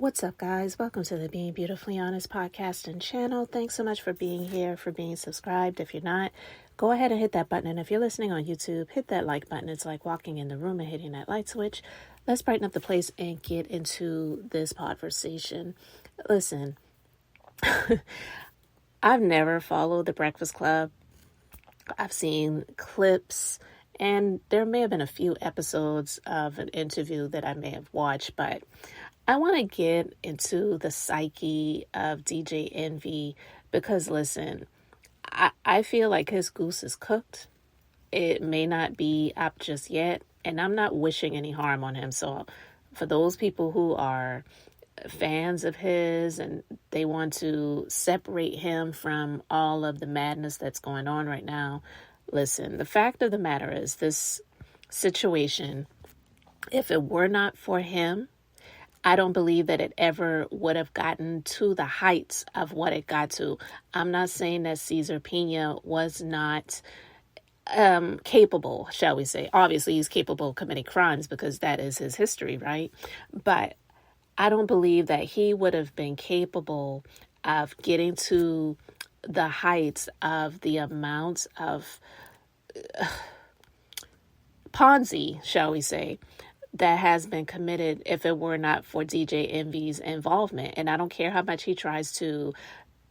What's up, guys? Welcome to the Being Beautifully Honest podcast and channel. Thanks so much for being here, for being subscribed. If you're not, go ahead and hit that button. And if you're listening on YouTube, hit that like button. It's like walking in the room and hitting that light switch. Let's brighten up the place and get into this conversation. Listen, I've never followed the Breakfast Club. I've seen clips, and there may have been a few episodes of an interview that I may have watched, but I want to get into the psyche of djenvy because, listen, I feel like his goose is cooked. It may not be up just yet, and I'm not wishing any harm on him. So for those people who are fans of his and they want to separate him from all of the madness that's going on right now, listen, the fact of the matter is this situation, if it were not for him, I don't believe that it ever would have gotten to the heights of what it got to. I'm not saying that cesarpina was not capable, shall we say. Obviously, he's capable of committing crimes because that is his history, right? But I don't believe that he would have been capable of getting to the heights of the amount of Ponzi, shall we say, that has been committed if it were not for djenvy's involvement. And I don't care how much he tries to,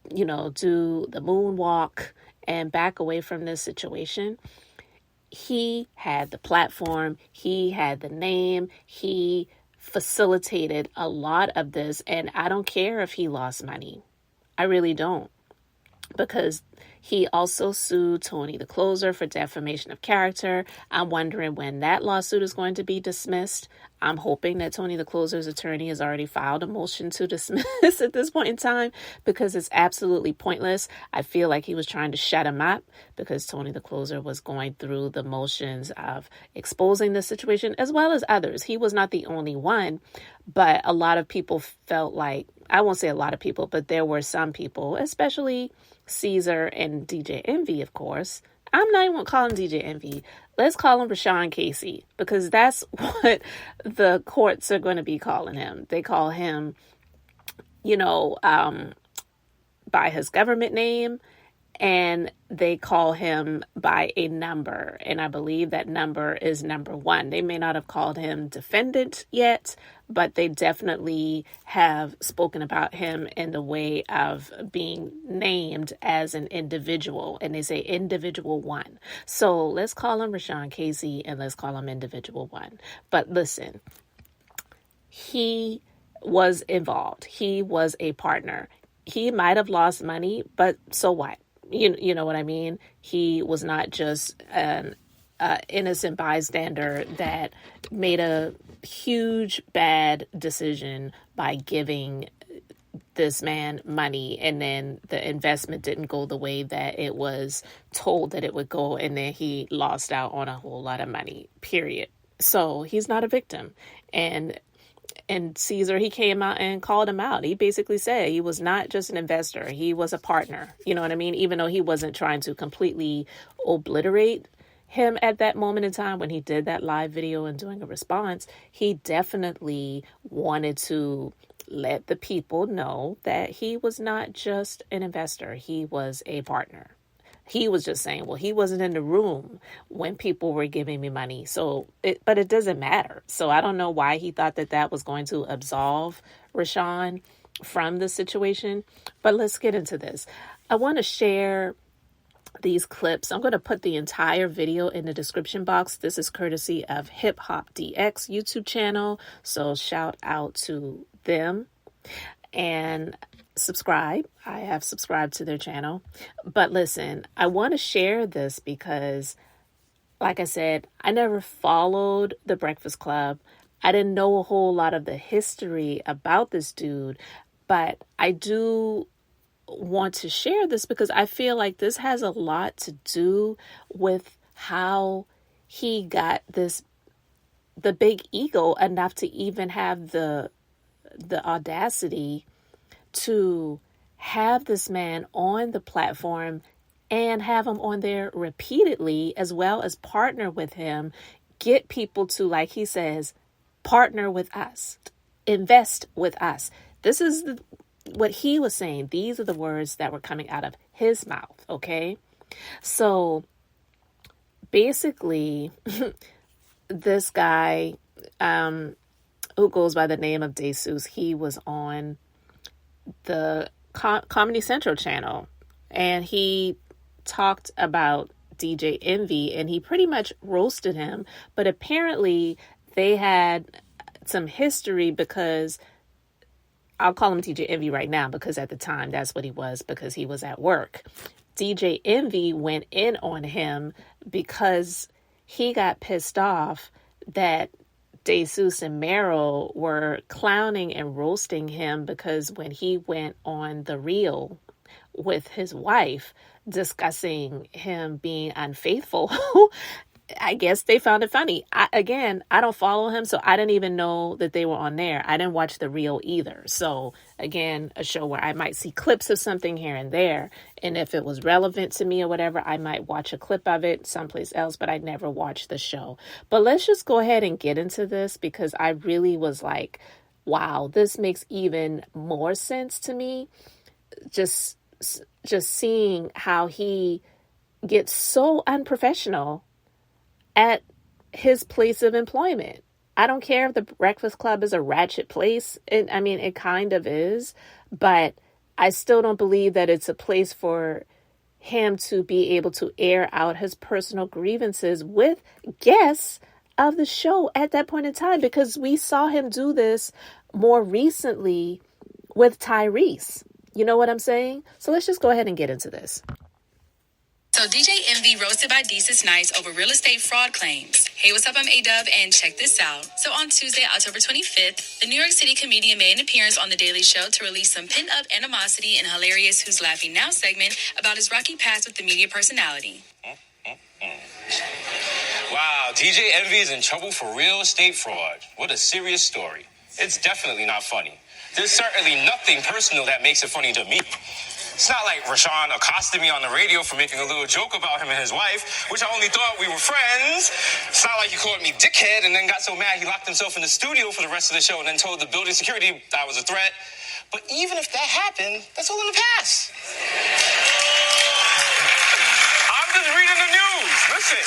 do the moonwalk and back away from this situation. He had the platform. He had the name. He facilitated a lot of this. And I don't care if he lost money. I really don't. Because he also sued Tony the Closer for defamation of character. I'm wondering when that lawsuit is going to be dismissed. I'm hoping that Tony the Closer's attorney has already filed a motion to dismiss at this point in time because it's absolutely pointless. I feel like he was trying to shut him up because Tony the Closer was going through the motions of exposing the situation as well as others. He was not the only one, but a lot of people felt like, I won't say a lot of people, but there were some people, especially Caesar and djenvy, of course. I'm not even going to call him djenvy. Let's call him Rashawn Casey because that's what the courts are going to be calling him. They call him, by his government name, and they call him by a number. And I believe that number is number 1. They may not have called him defendant yet, but they definitely have spoken about him in the way of being named as an individual. And they say individual 1. So let's call him Rashawn Casey and let's call him individual 1. But listen, he was involved. He was a partner. He might have lost money, but so what? You know what I mean? He was not just an innocent bystander that made a huge bad decision by giving this man money and then the investment didn't go the way that it was told that it would go, and then he lost out on a whole lot of money, period. So he's not a victim. And Caesar, he came out and called him out. He basically said he was not just an investor. He was a partner. You know what I mean? Even though he wasn't trying to completely obliterate him at that moment in time when he did that live video and doing a response, he definitely wanted to let the people know that he was not just an investor. He was a partner. He was just saying, well, he wasn't in the room when people were giving me money. But it doesn't matter. So I don't know why he thought that that was going to absolve Rashawn from the situation. But let's get into this. I want to share these clips. I'm going to put the entire video in the description box. This is courtesy of hiphopdx YouTube channel. So shout out to them. And subscribe. I have subscribed to their channel. But listen, I want to share this because, like I said, I never followed the Breakfast Club. I didn't know a whole lot of the history about this dude, but I do want to share this because I feel like this has a lot to do with how he got the big ego enough to even have the audacity to have this man on the platform and have him on there repeatedly, as well as partner with him, get people to, like he says, partner with us. invest with us. This is what he was saying. These are the words that were coming out of his mouth, okay? So basically, this guy who goes by the name of Desus, he was on the Comedy Central channel, and he talked about DJ Envy, and he pretty much roasted him. But apparently they had some history, because I'll call him DJ Envy right now, because at the time that's what he was, because he was at work. DJ Envy went in on him because he got pissed off that Desus and Mero were clowning and roasting him, because when he went on The Real with his wife discussing him being unfaithful, I guess they found it funny. I don't follow him, so I didn't even know that they were on there. I didn't watch The Real either. So again, a show where I might see clips of something here and there, and if it was relevant to me or whatever, I might watch a clip of it someplace else, but I never watched the show. But let's just go ahead and get into this, because I really was like, wow, this makes even more sense to me. Just seeing how he gets so unprofessional at his place of employment. I don't care if the Breakfast Club is a ratchet place. It kind of is, but I still don't believe that it's a place for him to be able to air out his personal grievances with guests of the show at that point in time, because we saw him do this more recently with Tyrese. You know what I'm saying? So let's just go ahead and get into this. So DJ Envy roasted by Desus over real estate fraud claims. Hey, what's up? I'm A-Dub, and check this out. So on Tuesday, October 25th, the New York City comedian made an appearance on The Daily Show to release some pent-up animosity and hilarious Who's Laughing Now segment about his rocky past with the media personality. Wow, DJ Envy is in trouble for real estate fraud. What a serious story. It's definitely not funny. There's certainly nothing personal that makes it funny to me. It's not like Rashawn accosted me on the radio for making a little joke about him and his wife, which I only thought we were friends. It's not like he called me dickhead and then got so mad he locked himself in the studio for the rest of the show and then told the building security I was a threat. But even if that happened, that's all in the past. I'm just reading the news. Listen.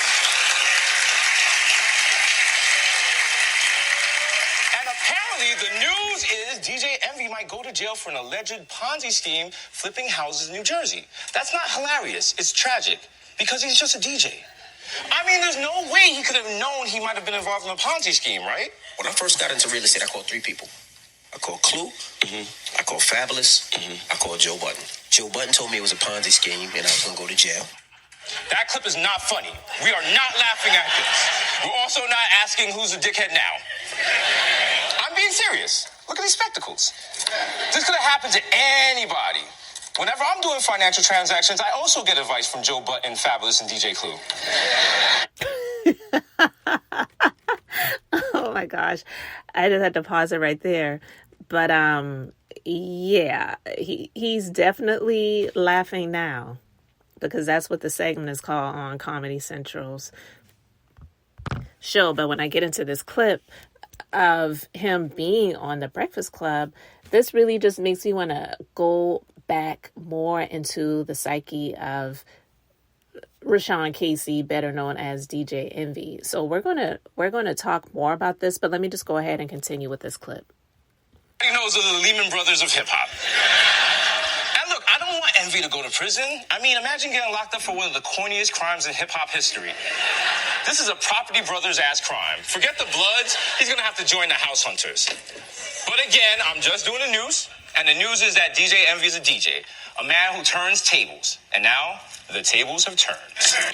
Apparently, the news is DJ Envy might go to jail for an alleged Ponzi scheme flipping houses in New Jersey. That's not hilarious. It's tragic, because he's just a DJ. There's no way he could have known he might have been involved in a Ponzi scheme, right? When I first got into real estate, I called 3 people. I called Clue, I called Fabulous, I called Joe Budden. Joe Budden told me it was a Ponzi scheme and I was going to go to jail. That clip is not funny. We are not laughing at this. We're also not asking who's the dickhead now. I'm being serious. Look at these spectacles. This could have happened to anybody. Whenever I'm doing financial transactions, I also get advice from Joe Button, Fabulous, and DJ Clue. Oh my gosh. I just had to pause it right there. But yeah, he's definitely laughing now, because that's what the segment is called on Comedy Central's show. But when I get into this clip of him being on the Breakfast Club, this really just makes me want to go back more into the psyche of Rashawn Casey, better known as DJ Envy. So we're gonna talk more about this, but let me just go ahead and continue with this clip. He knows of the Lehman Brothers of hip hop. And look, I don't want Envy to go to prison. Imagine getting locked up for one of the corniest crimes in hip hop history. This is a Property Brothers ass crime. Forget the Bloods. He's gonna have to join the House Hunters. But again, I'm just doing the news, and the news is that DJ Envy is a DJ, a man who turns tables, and now the tables have turned.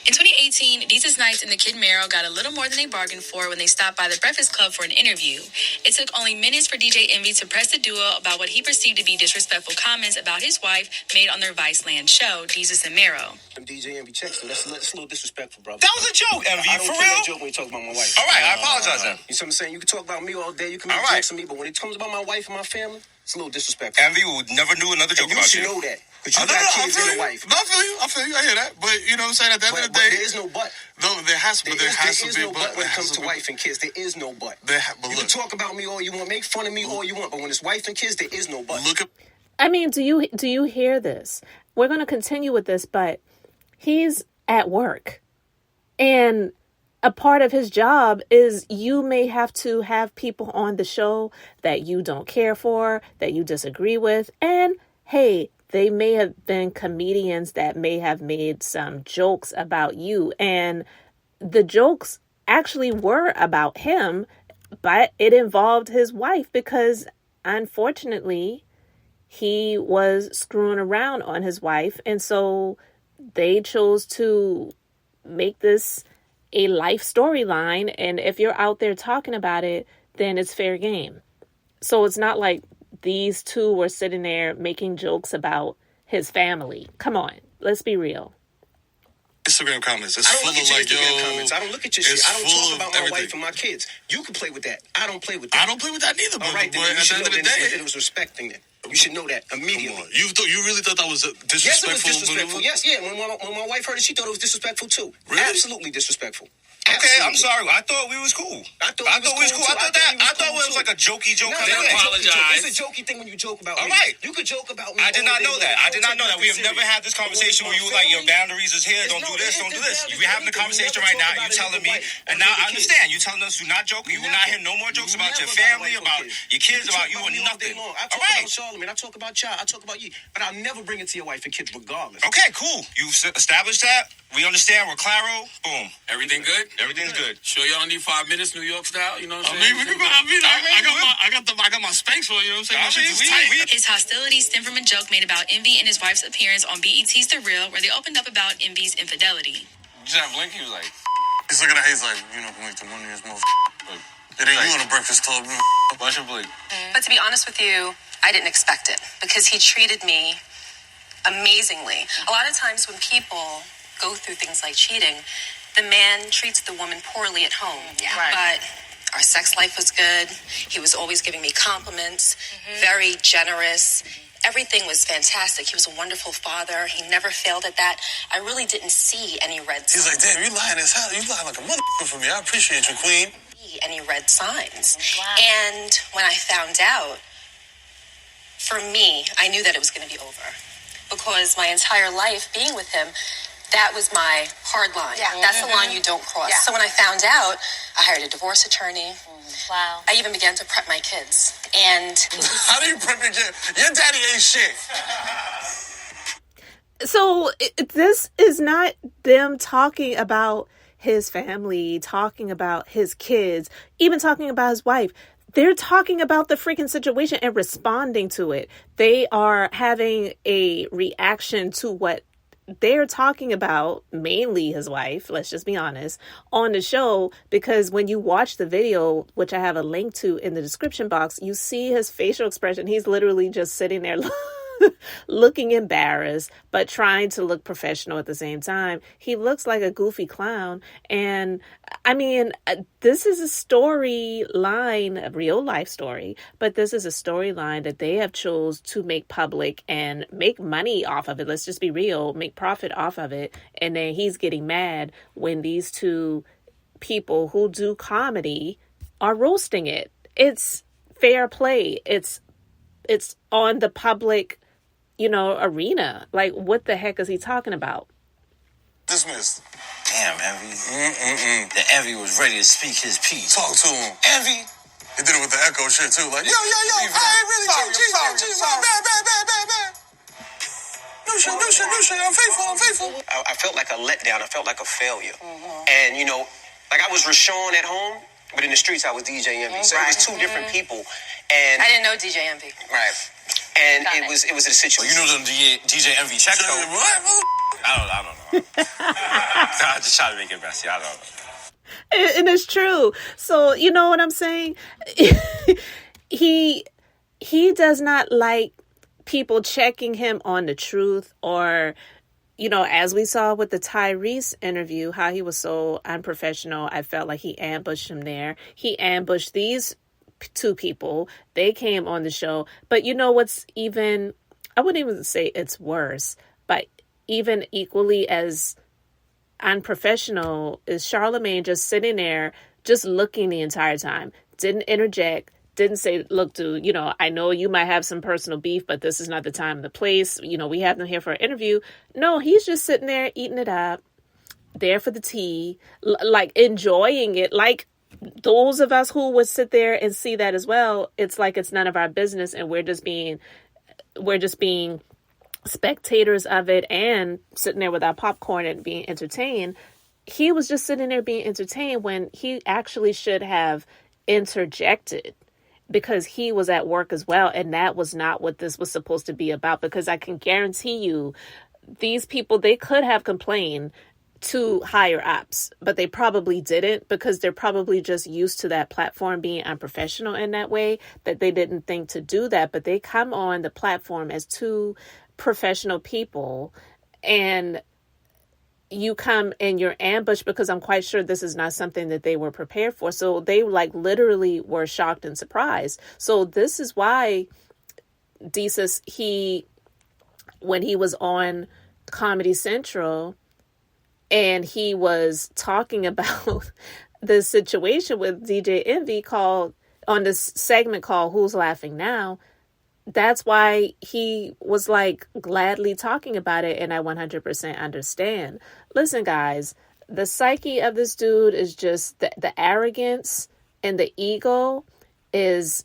In 2018, Desus and the Kid Mero got a little more than they bargained for when they stopped by the Breakfast Club for an interview. It took only minutes for DJ Envy to press the duo about what he perceived to be disrespectful comments about his wife made on their Viceland show, Desus and Mero. Them DJ Envy checks, so that's a little disrespectful, brother. That was a joke, Envy, I don't for take real? that joke when you talk about my wife. All right, I apologize then. You see what I'm saying? You can talk about me all day, you can make jokes to me, but when it comes about my wife and my family, It's a little disrespectful. Envy never knew another joke You about should you. know that. Because you got kids and a wife. No, I feel you. I hear that. But you know what I'm saying? At the end of the day, there is no but. No, there has to be no but when it comes to wife and kids. There is no but. But you can talk about me all you want, make fun of me all you want, but when it's wife and kids, there is no but. I mean, do you hear this? We're going to continue with this, but he's at work. And a part of his job is you may have to have people on the show that you don't care for, that you disagree with. And hey, they may have been comedians that may have made some jokes about you. And the jokes actually were about him, but it involved his wife because unfortunately he was screwing around on his wife. And so they chose to make this a life storyline. And if you're out there talking about it, then it's fair game. So it's not like these two were sitting there making jokes about his family. Come on, let's be real. Instagram comments. It's I don't full look at of your like, Instagram yo, comments. I don't look at your shit. I don't talk about my everything. wife and my kids. You can play with that. I don't play with that. I don't play with that neither. All right, then but you at should the end know of the day, it was respecting it. You should know that immediately. Come on. You really thought that was disrespectful? Yes, it was disrespectful. Yes, yeah. When my wife heard it, she thought it was disrespectful too. Really? Absolutely disrespectful. Okay, I'm sorry. I thought we was cool. I thought we was cool. I thought it was like a jokey joke. No, Apologize. It's a jokey thing when you joke about me. All right. You could joke about me. I did not know that. I did not know that. We have never had this conversation where you were like, your boundaries is here. Don't do this. Don't do this. We're having a conversation right now. You telling me, and now I understand. You telling us to not joke. You will not hear no more jokes about your family, about your kids, about you, or nothing. I talk about Charlamagne. I talk about y'all. I talk about you. But I'll never bring it to your wife and kids regardless. Okay, cool. You've established that. We understand. We're claro. Boom. Everything good? Everything's good. Sure y'all need 5 minutes, New York style? You know what I'm I saying? mean, we can go. I got my Spanx on. You know what I'm saying? My shit's tight. His hostility stemmed from a joke made about Envy and his wife's appearance on BET's The Real, where they opened up about Envy's infidelity. Just have Blink, he was like, He's looking at Hayes like, you know, Blink the money is more. It ain't you on the Breakfast Club. bunch of Blink. But to be honest with you, I didn't expect it because he treated me amazingly. A lot of times when people go through things like cheating, the man treats the woman poorly at home. Yeah. Right. But our sex life was good. He was always giving me compliments, very generous. Everything was fantastic. He was a wonderful father. He never failed at that. I really didn't see any red signs. He's like, damn, you lying as hell. You lying like a motherfucker for me. I appreciate you, queen. Any red signs. Wow. And when I found out, for me, I knew that it was going to be over. Because my entire life being with him, that was my hard line. Yeah. That's the line you don't cross. Yeah. So when I found out, I hired a divorce attorney. Wow. I even began to prep my kids. And How do you prep your kid? Your daddy ain't shit. So this is not them talking about his family, talking about his kids, even talking about his wife. They're talking about the freaking situation and responding to it. They are having a reaction to what they're talking about, mainly his wife, let's just be honest, on the show, because when you watch the video, which I have a link to in the description box, you see his facial expression. He's literally just sitting there looking embarrassed, but trying to look professional at the same time. He looks like a goofy clown. And I mean, this is a storyline, a real life story, but this is a storyline that they have chose to make public and make money off of it. Let's just be real, make profit off of it. And then he's getting mad when these two people who do comedy are roasting it. It's fair play. It's on the public, arena. Like, what the heck is he talking about? Dismissed. Damn, Envy. The Envy was ready to speak his piece. Talk to him. Envy. He did it with the echo shit too. Like, yo, I ain't really sorry. Bad. New shit. I'm faithful. I felt like a letdown. I felt like a failure. And, like I was Rashawn at home, but in the streets I was DJ Envy. So it was two different people. And I didn't know DJ Envy. Right. And it was a situation. You know them DJ Envy check though? What? I don't know. I just try to make it messy. I don't know. And it's true. So, you know what I'm saying? He does not like people checking him on the truth, or, as we saw with the Tyrese interview, how he was so unprofessional. I felt like he ambushed him there. He ambushed these two people. They came on the show. But you know what's even, I wouldn't even say it's worse, but even equally as unprofessional is Charlemagne just sitting there, just looking the entire time. Didn't interject. Didn't say, look, dude, I know you might have some personal beef, but this is not the time and the place. We have them here for an interview. No, he's just sitting there eating it up, there for the tea, like enjoying it. Like those of us who would sit there and see that as well, it's like it's none of our business, and we're just being spectators of it and sitting there with our popcorn and being entertained. He was just sitting there being entertained when he actually should have interjected, because he was at work as well. And that was not what this was supposed to be about, because I can guarantee you these people, they could have complained to higher ups, but they probably didn't, because they're probably just used to that platform being unprofessional in that way, that they didn't think to do that. But they come on the platform as two professional people, and you come and you're ambushed, because I'm quite sure this is not something that they were prepared for. So they literally were shocked and surprised. So this is why Desus, when he was on Comedy Central and he was talking about the situation with DJ Envy on this segment called Who's Laughing Now, that's why he was gladly talking about it. And I 100% understand. Listen, guys, the psyche of this dude is just the arrogance and the ego is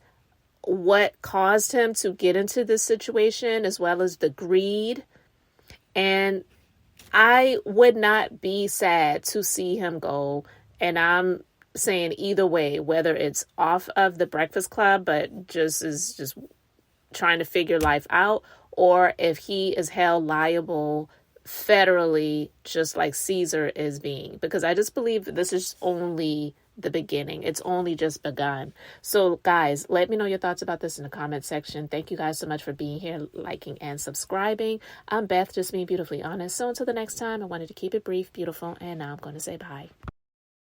what caused him to get into this situation, as well as the greed. And I would not be sad to see him go. And I'm saying either way, whether it's off of the Breakfast Club, but just trying to figure life out, or if he is held liable federally, just like Caesar is being, because I just believe that this is only the beginning. It's only just begun. So guys, let me know your thoughts about this in the comment section. Thank you guys so much for being here, liking and subscribing. I'm Beth, just being beautifully honest. So until the next time, I wanted to keep it brief, beautiful, and now I'm going to say bye.